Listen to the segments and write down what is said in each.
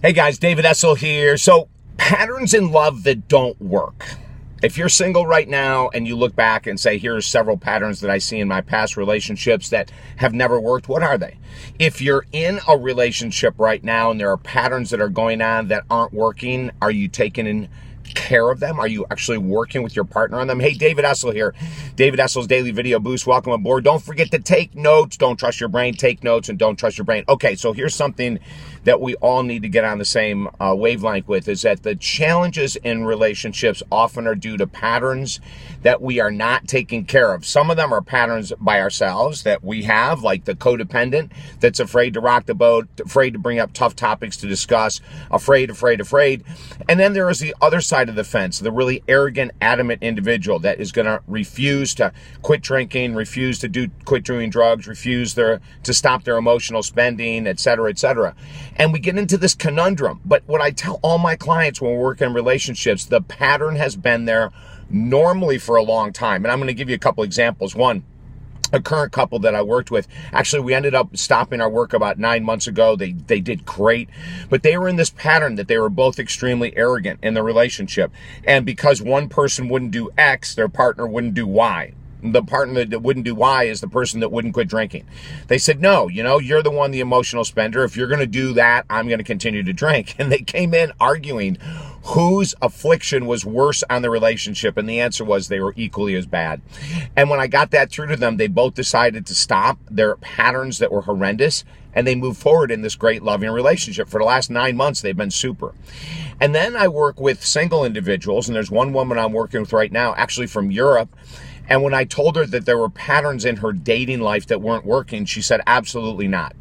Hey guys, David Essel here. So, patterns in love that don't work. If you're single right now and you look back and say, here's several patterns that I see in my past relationships that have never worked, what are they? If you're in a relationship right now and there are patterns that are going on that aren't working, are you taking care of them? Are you actually working with your partner on them? Hey, David Essel here. David Essel's Daily Video Boost. Welcome aboard. Don't forget to take notes. Don't trust your brain. Take notes and don't trust your brain. Okay, so here's something that we all need to get on the same wavelength with, is that the challenges in relationships often are due to patterns that we are not taking care of. Some of them are patterns by ourselves that we have, like the codependent that's afraid to rock the boat, afraid to bring up tough topics to discuss, afraid. And then there is the other side of the fence, the really arrogant, adamant individual that is going to refuse to quit drinking, refuse to quit doing drugs, refuse to stop their emotional spending, etc., etc. And we get into this conundrum. But what I tell all my clients when we're working in relationships, the pattern has been there normally for a long time. And I'm going to give you a couple examples. One, a current couple that I worked with, actually we ended up stopping our work about 9 months ago. They did great, but they were in this pattern that they were both extremely arrogant in the relationship. And because one person wouldn't do X, their partner wouldn't do Y. The partner that wouldn't do Y is the person that wouldn't quit drinking. They said, no, you're the one, the emotional spender. If you're going to do that, I'm going to continue to drink. And they came in arguing whose affliction was worse on the relationship. And the answer was they were equally as bad. And when I got that through to them, they both decided to stop their patterns that were horrendous. And they moved forward in this great loving relationship. For the last 9 months, they've been super. And then I work with single individuals. And there's one woman I'm working with right now, actually from Europe. And when I told her that there were patterns in her dating life that weren't working, she said, absolutely not.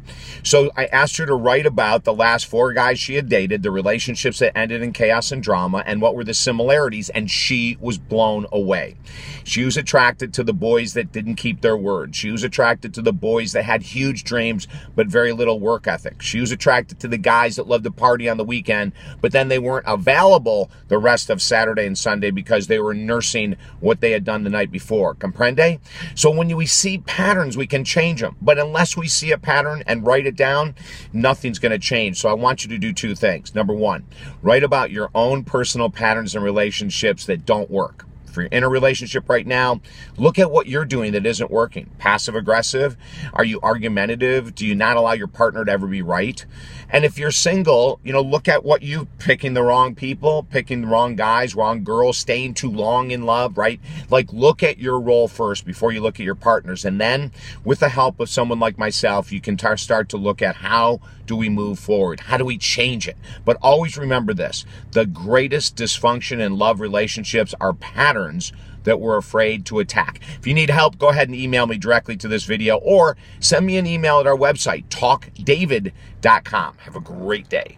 So I asked her to write about the last 4 guys she had dated, the relationships that ended in chaos and drama, and what were the similarities, and she was blown away. She was attracted to the boys that didn't keep their word. She was attracted to the boys that had huge dreams but very little work ethic. She was attracted to the guys that loved to party on the weekend, but then they weren't available the rest of Saturday and Sunday because they were nursing what they had done the night before. Comprende? So when we see patterns, we can change them. But unless we see a pattern and write it down, nothing's going to change. So I want you to do 2 things. Number 1, write about your own personal patterns and relationships that don't work. If you're in a relationship right now, look at what you're doing that isn't working. Passive aggressive? Are you argumentative? Do you not allow your partner to ever be right? And if you're single, look at what you picking the wrong people, picking the wrong guys, wrong girls, staying too long in love, right? Like, look at your role first before you look at your partners. And then with the help of someone like myself, you can start to look at how do we move forward? How do we change it? But always remember this, the greatest dysfunction in love relationships are patterns that we're afraid to attack. If you need help, go ahead and email me directly to this video or send me an email at our website, talkdavid.com. Have a great day.